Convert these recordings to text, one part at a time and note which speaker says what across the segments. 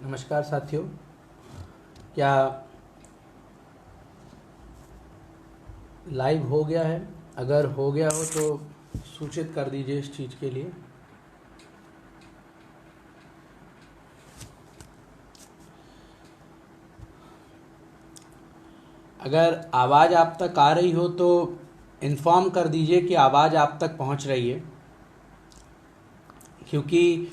Speaker 1: नमस्कार साथियों। क्या लाइव हो गया है? अगर हो गया हो तो सूचित कर दीजिए इस चीज़ के लिए। अगर आवाज़ आप तक आ रही हो तो इन्फॉर्म कर दीजिए कि आवाज़ आप तक पहुंच रही है, क्योंकि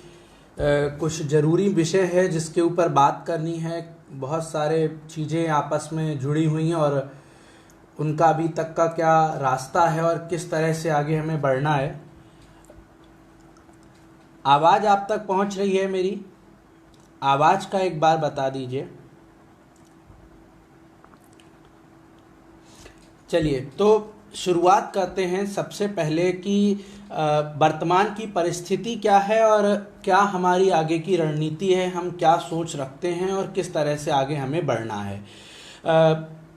Speaker 1: कुछ ज़रूरी विषय है जिसके ऊपर बात करनी है। बहुत सारे चीज़ें आपस में जुड़ी हुई हैं और उनका अभी तक का क्या रास्ता है और किस तरह से आगे हमें बढ़ना है। आवाज़ आप तक पहुंच रही है मेरी? आवाज़ का एक बार बता दीजिए। चलिए तो शुरुआत करते हैं सबसे पहले कि वर्तमान की परिस्थिति क्या है और क्या हमारी आगे की रणनीति है, हम क्या सोच रखते हैं और किस तरह से आगे हमें बढ़ना है।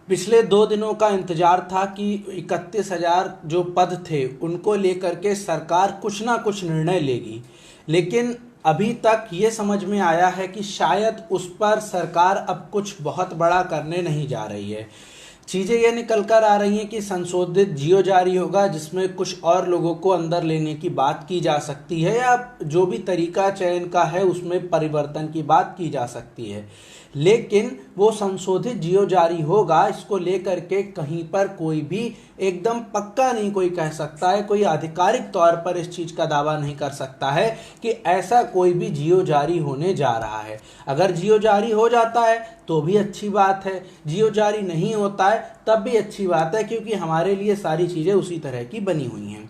Speaker 1: पिछले 2 दिनों का इंतजार था कि 31,000 जो पद थे उनको लेकर के सरकार कुछ ना कुछ निर्णय लेगी, लेकिन अभी तक ये समझ में आया है कि शायद उस पर सरकार अब कुछ बहुत बड़ा करने नहीं जा रही है। चीज़ें ये निकल कर आ रही हैं कि संशोधित जियो जारी होगा जिसमें कुछ और लोगों को अंदर लेने की बात की जा सकती है, या जो भी तरीका चयन का है उसमें परिवर्तन की बात की जा सकती है। लेकिन वो संशोधित जियो जारी होगा, इसको लेकर के कहीं पर कोई भी एकदम पक्का नहीं कोई कह सकता है, कोई आधिकारिक तौर पर इस चीज़ का दावा नहीं कर सकता है कि ऐसा कोई भी जियो जारी होने जा रहा है। अगर जियो जारी हो जाता है तो भी अच्छी बात है, जियो जारी नहीं होता है तब भी अच्छी बात है, क्योंकि हमारे लिए सारी चीज़ें उसी तरह की बनी हुई हैं।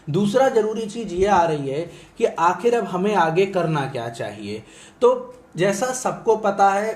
Speaker 1: दूसरा ज़रूरी चीज़ ये आ रही है कि आखिर अब हमें आगे करना क्या चाहिए। तो जैसा सबको पता है,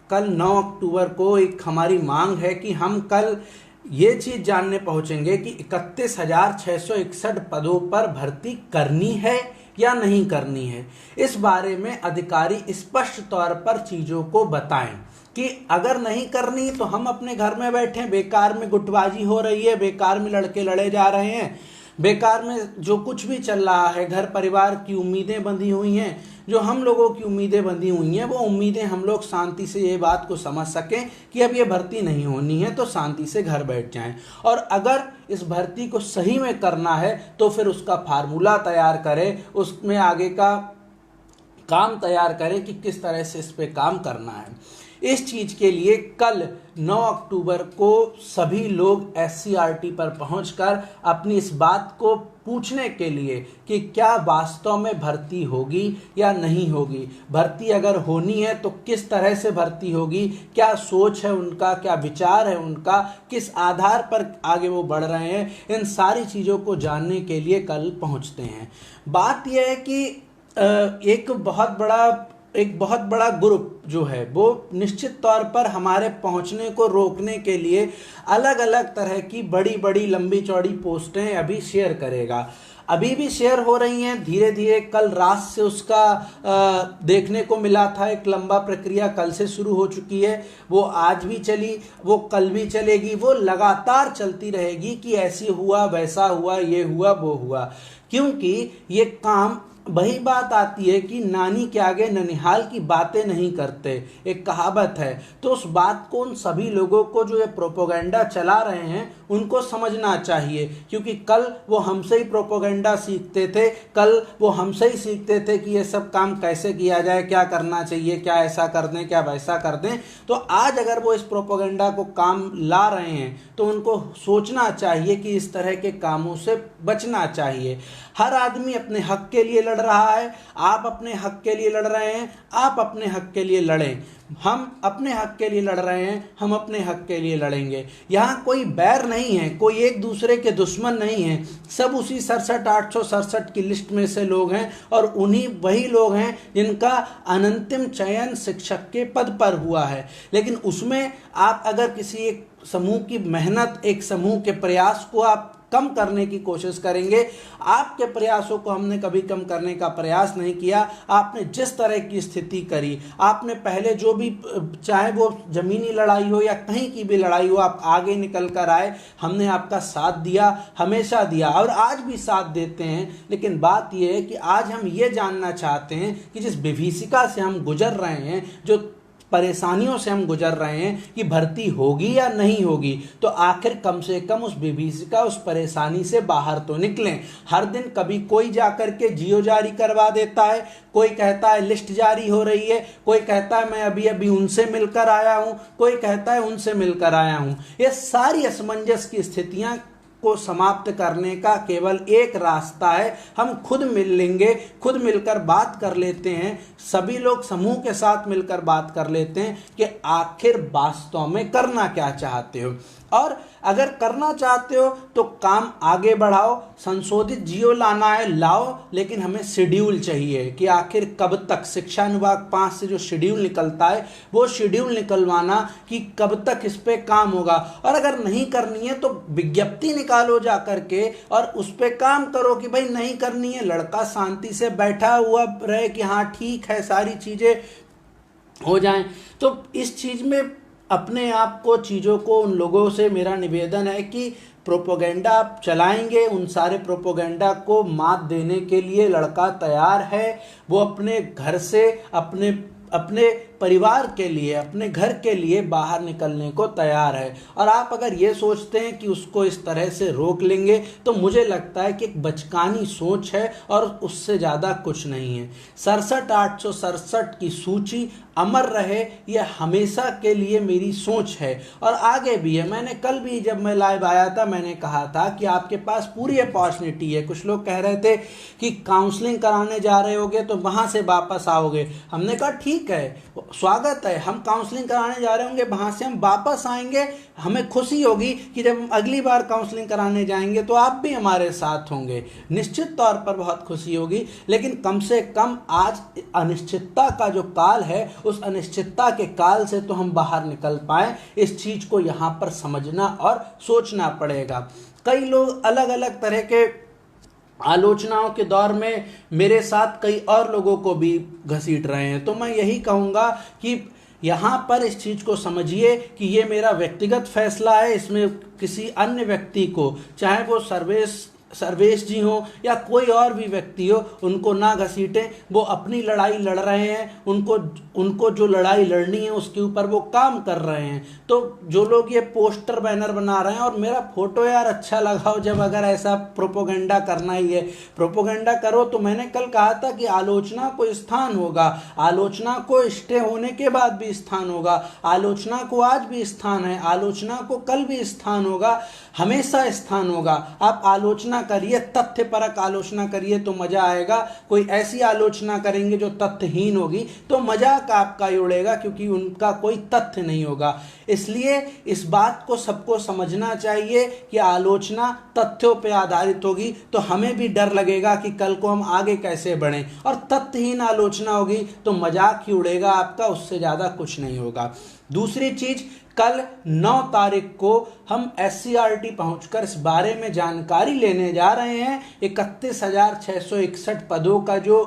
Speaker 1: कल 9 अक्टूबर को एक हमारी मांग है कि हम कल ये चीज़ जानने पहुंचेंगे कि 31,661 पदों पर भर्ती करनी है या नहीं करनी है। इस बारे में अधिकारी स्पष्ट तौर पर चीज़ों को बताएं कि अगर नहीं करनी तो हम अपने घर में बैठे, बेकार में गुटबाजी हो रही है, बेकार में लड़के लड़े जा रहे हैं, बेकार में जो कुछ भी चल रहा है, घर परिवार की उम्मीदें बंधी हुई हैं, जो हम लोगों की उम्मीदें बंधी हुई हैं, वो उम्मीदें हम लोग शांति से ये बात को समझ सकें कि अब ये भर्ती नहीं होनी है तो शांति से घर बैठ जाएं। और अगर इस भर्ती को सही में करना है तो फिर उसका फार्मूला तैयार करें, उसमें आगे का काम तैयार करें कि किस तरह से इस पे काम करना है। इस चीज़ के लिए कल 9 अक्टूबर को सभी लोग SCRT पर पहुंचकर अपनी इस बात को पूछने के लिए कि क्या वास्तव में भर्ती होगी या नहीं होगी, भर्ती अगर होनी है तो किस तरह से भर्ती होगी, क्या सोच है उनका, क्या विचार है उनका, किस आधार पर आगे वो बढ़ रहे हैं, इन सारी चीज़ों को जानने के लिए कल पहुंचते हैं। बात यह है कि एक बहुत बड़ा ग्रुप जो है वो निश्चित तौर पर हमारे पहुंचने को रोकने के लिए अलग अलग तरह की बड़ी बड़ी लंबी चौड़ी पोस्टें अभी शेयर करेगा। अभी भी शेयर हो रही हैं धीरे धीरे। कल रात से उसका देखने को मिला था, एक लंबा प्रक्रिया कल से शुरू हो चुकी है, वो आज भी चली, वो कल भी चलेगी, वो लगातार चलती रहेगी कि ऐसे हुआ, वैसा हुआ, ये हुआ, वो हुआ, क्योंकि ये काम वही बात आती है कि नानी के आगे ननिहाल की बातें नहीं करते, एक कहावत है। तो उस बात को उन सभी लोगों को जो ये प्रोपोगंडा चला रहे हैं उनको समझना चाहिए, क्योंकि कल वो हमसे ही प्रोपोगंडा सीखते थे, कल वो हमसे ही सीखते थे कि ये सब काम कैसे किया जाए, क्या करना चाहिए, क्या ऐसा कर दें, क्या वैसा कर दें। तो आज अगर वो इस प्रोपोगंडा को काम ला रहे हैं तो उनको सोचना चाहिए कि इस तरह के कामों से बचना चाहिए। हर आदमी अपने हक के लिए लड़ रहा है, आप अपने हक के लिए लड़ रहे हैं, आप अपने हक के लिए लड़ें। हम अपने हक के लिए लड़ रहे हैं, हम अपने हक के लिए लड़ेंगे। यहाँ कोई बैर नहीं है, कोई एक दूसरे के दुश्मन नहीं है, सब उसी 67,867 की लिस्ट में से लोग हैं और उन्हीं वही लोग हैं जिनका अनंतिम चयन शिक्षक के पद पर हुआ है। लेकिन उसमें आप अगर किसी एक समूह की मेहनत, एक समूह के प्रयास को आप कम करने की कोशिश करेंगे। आपके प्रयासों को हमने कभी कम करने का प्रयास नहीं किया। आपने जिस तरह की स्थिति करी, आपने पहले जो भी, चाहे वो जमीनी लड़ाई हो या कहीं की भी लड़ाई हो, आप आगे निकल कर आए, हमने आपका साथ दिया, हमेशा दिया और आज भी साथ देते हैं। लेकिन बात यह है कि आज हम ये जानना चाहते हैं कि जिस विभीषिका से हम गुजर रहे हैं, जो परेशानियों से हम गुजर रहे हैं, कि भर्ती होगी या नहीं होगी, तो आखिर कम से कम उस विभीषिका, उस परेशानी से बाहर तो निकलें। हर दिन कभी कोई जाकर के जियो जारी करवा देता है, कोई कहता है लिस्ट जारी हो रही है, कोई कहता है मैं अभी अभी उनसे मिलकर आया हूं, कोई कहता है उनसे मिलकर आया हूं। ये सारी असमंजस की स्थितियां को समाप्त करने का केवल एक रास्ता है, हम खुद मिल लेंगे, खुद मिलकर बात कर लेते हैं, सभी लोग समूह के साथ मिलकर बात कर लेते हैं कि आखिर वास्तव में करना क्या चाहते हो। और अगर करना चाहते हो तो काम आगे बढ़ाओ, संशोधित जियो लाना है लाओ, लेकिन हमें शेड्यूल चाहिए कि आखिर कब तक शिक्षा अनुभाग 5 से जो शेड्यूल निकलता है वो शेड्यूल निकलवाना कि कब तक इस पे काम होगा। और अगर नहीं करनी है तो विज्ञप्ति निकालो जा करके और उस पे काम करो कि भाई नहीं करनी है, लड़का शांति से बैठा हुआ रहे कि हाँ ठीक है, सारी चीजें हो जाएं। तो इस चीज में अपने आप को, चीज़ों को, उन लोगों से मेरा निवेदन है कि प्रोपोगेंडा आप चलाएंगे, उन सारे प्रोपोगेंडा को मात देने के लिए लड़का तैयार है। वो अपने घर से, अपने परिवार के लिए, अपने घर के लिए बाहर निकलने को तैयार है। और आप अगर ये सोचते हैं कि उसको इस तरह से रोक लेंगे तो मुझे लगता है कि एक बचकानी सोच है और उससे ज़्यादा कुछ नहीं है। 67,867 की सूची अमर रहे, यह हमेशा के लिए मेरी सोच है और आगे भी है। मैंने कल भी जब मैं लाइव आया था मैंने कहा था कि आपके पास पूरी अपॉर्चुनिटी है। कुछ लोग कह रहे थे कि काउंसलिंग कराने जा रहे होगे तो वहाँ से वापस आओगे। हमने कहा ठीक है, स्वागत है, हम काउंसलिंग कराने जा रहे होंगे, वहाँ से हम वापस आएंगे। हमें खुशी होगी कि जब हम अगली बार काउंसलिंग कराने जाएंगे तो आप भी हमारे साथ होंगे, निश्चित तौर पर बहुत खुशी होगी। लेकिन कम से कम आज अनिश्चितता का जो काल है, उस अनिश्चितता के काल से तो हम बाहर निकल पाए, इस चीज को यहाँ पर समझना और सोचना पड़ेगा। कई लोग अलग अलग तरह के आलोचनाओं के दौर में मेरे साथ कई और लोगों को भी घसीट रहे हैं, तो मैं यही कहूँगा कि यहाँ पर इस चीज़ को समझिए कि ये मेरा व्यक्तिगत फैसला है। इसमें किसी अन्य व्यक्ति को, चाहे वो सर्वेश जी हो या कोई और भी व्यक्ति हो, उनको ना घसीटें। वो अपनी लड़ाई लड़ रहे हैं, उनको जो लड़ाई लड़नी है उसके ऊपर वो काम कर रहे हैं। तो जो लोग ये पोस्टर बैनर बना रहे हैं, और मेरा फोटो यार अच्छा लगाओ, जब अगर ऐसा प्रोपोगेंडा करना ही है प्रोपोगेंडा करो। तो मैंने कल कहा था कि आलोचना को स्थान होगा, आलोचना को स्टे होने के बाद भी स्थान होगा, आलोचना को आज भी स्थान है, आलोचना को कल भी स्थान होगा, हमेशा स्थान होगा। आप आलोचना करिए, तथ्यपरक आलोचना करिए तो मजा आएगा। कोई ऐसी आलोचना करेंगे जो तथ्यहीन होगी तो मजाक आपका ही उड़ेगा, क्योंकि उनका कोई तथ्य नहीं होगा। इसलिए इस बात को सबको समझना चाहिए कि आलोचना तथ्यों पर आधारित होगी तो हमें भी डर लगेगा कि कल को हम आगे कैसे बढ़ें, और तथ्यहीन आलोचना होगी तो मजाक ही उड़ेगा आपका, उससे ज्यादा कुछ नहीं होगा। दूसरी चीज, कल 9 तारीख को हम SCRT पहुंचकर इस बारे में जानकारी लेने जा रहे हैं। 31,661 पदों का जो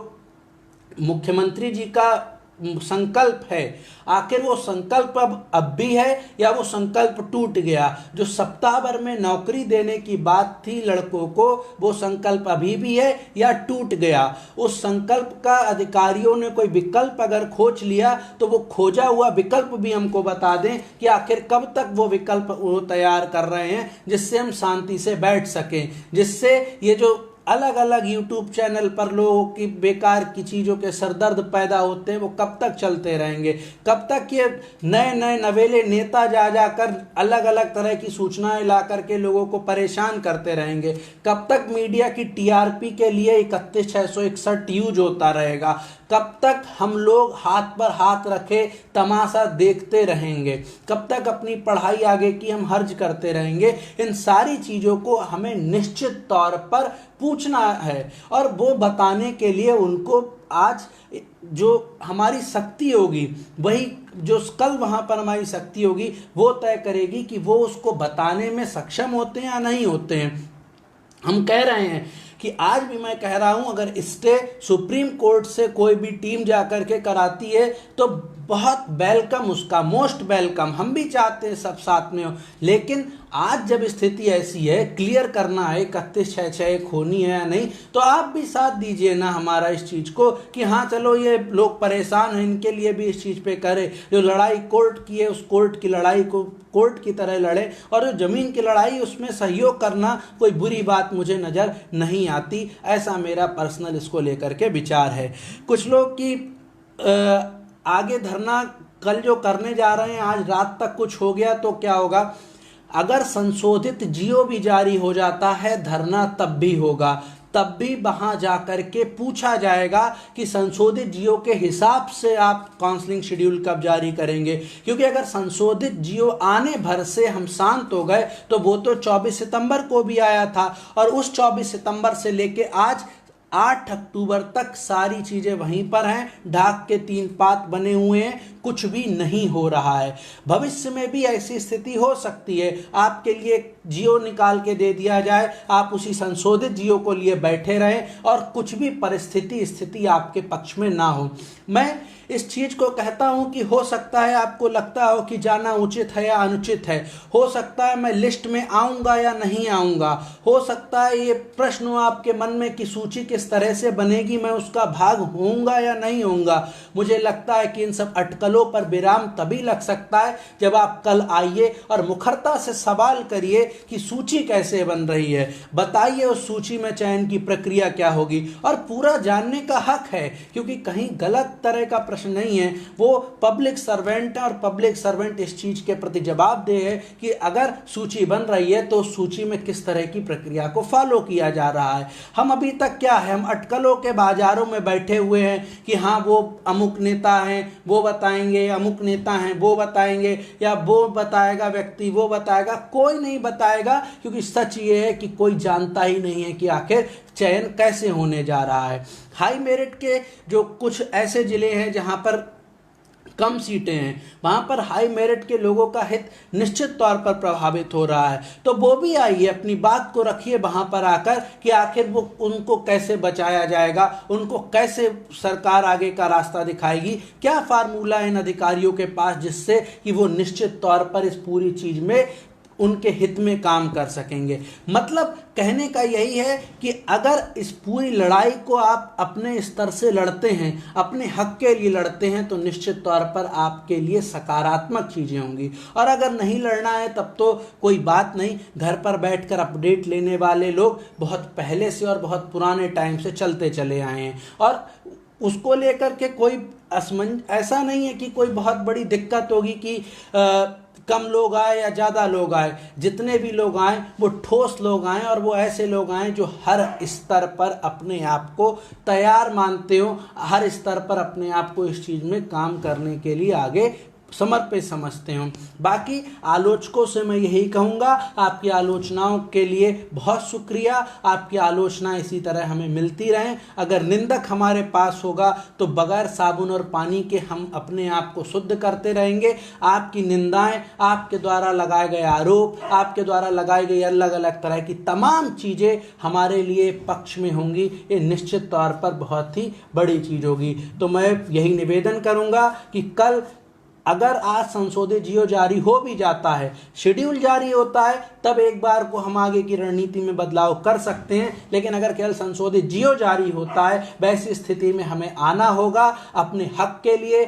Speaker 1: मुख्यमंत्री जी का संकल्प है, आखिर वो संकल्प अब भी है या वो संकल्प टूट गया? जो सप्ताह भर में नौकरी देने की बात थी लड़कों को, वो संकल्प अभी भी है या टूट गया? उस संकल्प का अधिकारियों ने कोई विकल्प अगर खोज लिया तो वो खोजा हुआ विकल्प भी हमको बता दें कि आखिर कब तक वो विकल्प वो तैयार कर रहे हैं, जिससे हम शांति से बैठ सकें, जिससे ये जो अलग अलग YouTube चैनल पर लोगों की बेकार की चीज़ों के सरदर्द पैदा होते हैं, वो कब तक चलते रहेंगे? कब तक ये नए नए नवेले नेता जा जाकर अलग अलग तरह की सूचनाएं ला करके लोगों को परेशान करते रहेंगे? कब तक मीडिया की TRP के लिए 31,661 यूज होता रहेगा? कब तक हम लोग हाथ पर हाथ रखे तमाशा देखते रहेंगे? कब तक अपनी पढ़ाई आगे की हम हर्ज करते रहेंगे? इन सारी चीज़ों को हमें निश्चित तौर पर पूछना है, और वो बताने के लिए उनको आज जो हमारी शक्ति होगी, वही जो कल वहाँ पर हमारी शक्ति होगी वो तय करेगी कि वो उसको बताने में सक्षम होते हैं या नहीं होते हैं। हम कह रहे हैं कि आज भी मैं कह रहा हूं, अगर स्टे सुप्रीम कोर्ट से कोई भी टीम जाकर के कराती है तो बहुत वेलकम, उसका मोस्ट वेलकम, हम भी चाहते हैं सब साथ में हो। लेकिन आज जब स्थिति ऐसी है, क्लियर करना है 31/6/6 होनी है या नहीं, तो आप भी साथ दीजिए ना हमारा इस चीज़ को कि हाँ चलो ये लोग परेशान हैं, इनके लिए भी इस चीज़ पे करें। जो लड़ाई कोर्ट की है उस कोर्ट की लड़ाई को कोर्ट की तरह लड़े, और जो ज़मीन की लड़ाई उसमें सहयोग करना कोई बुरी बात मुझे नज़र नहीं आती। ऐसा मेरा पर्सनल इसको लेकर के विचार है। कुछ लोग की आगे धरना कल जो करने जा रहे हैं, आज रात तक कुछ हो गया तो क्या होगा? अगर संशोधित जियो भी जारी हो जाता है, धरना तब भी होगा, तब भी वहां जाकर के पूछा जाएगा कि संशोधित जियो के हिसाब से आप काउंसलिंग शेड्यूल कब जारी करेंगे। क्योंकि अगर संशोधित जियो आने भर से हम शांत हो गए तो वो तो 24 सितंबर को भी आया था, और उस 24 सितंबर से लेके आज 8 अक्टूबर तक सारी चीजें वहीं पर हैं, ढाक के 3 पात बने हुए हैं, कुछ भी नहीं हो रहा है। भविष्य में भी ऐसी स्थिति हो सकती है, आपके लिए जियो निकाल के दे दिया जाए, आप उसी संशोधित जियो को लिए बैठे रहें और कुछ भी परिस्थिति स्थिति आपके पक्ष में ना हो। मैं इस चीज को कहता हूं कि हो सकता है आपको लगता हो कि जाना उचित है या अनुचित है, हो सकता है मैं लिस्ट में आऊंगा या नहीं आऊंगा, हो सकता है ये प्रश्न हो आपके मन में कि सूची किस तरह से बनेगी, मैं उसका भाग होऊंगा या नहीं होऊंगा। मुझे लगता है कि इन सब अटकलों पर विराम तभी लग सकता है जब आप कल आइए और मुखरता से सवाल करिए कि सूची कैसे बन रही है, बताइए उस सूची में चयन की प्रक्रिया क्या होगी, और पूरा जानने का हक है, क्योंकि कहीं गलत तरह का प्रश्न नहीं है। वो पब्लिक सर्वेंट है और पब्लिक सर्वेंट इस चीज के प्रति जवाबदेह है कि अगर सूची बन रही है तो सूची में किस तरह की प्रक्रिया को फॉलो किया जा रहा है। हम अभी तक क्या है, हम अटकलों के बाजारों में बैठे हुए हैं कि हाँ वो अमुक नेता हैं वो बताएंगे, अमुक नेता हैं वो बताएंगे, या वो बताएगा व्यक्ति वो बताएगा, कोई नहीं बताएगा, क्योंकि सच ये है कि कोई जानता ही नहीं है कि आखिर चयन कैसे होने जा रहा है। हाई मेरिट के जो कुछ ऐसे जिले हैं जहां पर कम सीटें हैं, वहां पर हाई मेरिट के लोगों का हित निश्चित तौर पर प्रभावित हो रहा है, तो वो भी आइए, अपनी बात को रखिए वहां पर आकर कि आखिर वो उनको कैसे बचाया जाएगा, उनको कैसे सरकार आगे का रास्ता दिखाएगी, क्या फार्मूला इन अधिकारियों के पास जिससे कि वो निश्चित तौर पर इस पूरी चीज में उनके हित में काम कर सकेंगे। मतलब कहने का यही है कि अगर इस पूरी लड़ाई को आप अपने स्तर से लड़ते हैं, अपने हक के लिए लड़ते हैं, तो निश्चित तौर पर आपके लिए सकारात्मक चीजें होंगी, और अगर नहीं लड़ना है तब तो कोई बात नहीं, घर पर बैठकर अपडेट लेने वाले लोग बहुत पहले से और बहुत पुराने टाइम से चलते चले आए हैं, और उसको लेकर के कोई ऐसा नहीं है कि कोई बहुत बड़ी दिक्कत होगी कि कम लोग आए या ज़्यादा लोग आए। जितने भी लोग आए वो ठोस लोग आए, और वो ऐसे लोग आए जो हर स्तर पर अपने आप को तैयार मानते हो, हर स्तर पर अपने आप को इस चीज़ में काम करने के लिए आगे समर्पित समझते हो। बाकी आलोचकों से मैं यही कहूँगा, आपकी आलोचनाओं के लिए बहुत शुक्रिया, आपकी आलोचना इसी तरह हमें मिलती रहें। अगर निंदक हमारे पास होगा तो बगैर साबुन और पानी के हम अपने आप को शुद्ध करते रहेंगे। आपकी निंदाएं, आपके द्वारा लगाए गए आरोप, आपके द्वारा लगाई गई अलग अलग तरह की तमाम चीज़ें हमारे लिए पक्ष में होंगी, ये निश्चित तौर पर बहुत ही बड़ी चीज़ होगी। तो मैं यही निवेदन करूँगा कि कल अगर आज संशोधित जियो जारी हो भी जाता है, शेड्यूल जारी होता है, तब एक बार को हम आगे की रणनीति में बदलाव कर सकते हैं। लेकिन अगर केवल संशोधित जियो जारी होता है, वैसी स्थिति में हमें आना होगा अपने हक के लिए,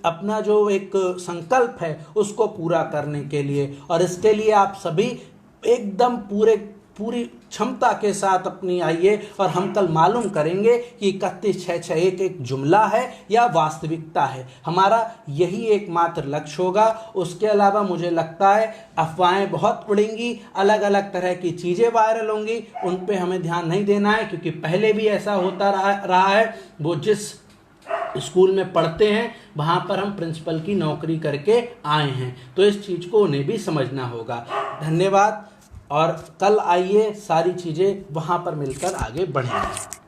Speaker 1: अपना जो एक संकल्प है उसको पूरा करने के लिए। और इसके लिए आप सभी एकदम पूरी क्षमता के साथ अपनी आइए, और हम कल मालूम करेंगे कि 31/6/6 एक जुमला है या वास्तविकता है। हमारा यही एकमात्र लक्ष्य होगा। उसके अलावा मुझे लगता है अफवाहें बहुत उड़ेंगी, अलग अलग तरह की चीज़ें वायरल होंगी, उन पे हमें ध्यान नहीं देना है, क्योंकि पहले भी ऐसा होता रहा है। वो जिस स्कूल में पढ़ते हैं वहाँ पर हम प्रिंसिपल की नौकरी करके आए हैं, तो इस चीज़ को उन्हें भी समझना होगा। धन्यवाद, और कल आइए सारी चीज़ें वहाँ पर मिलकर आगे बढ़ेंगे।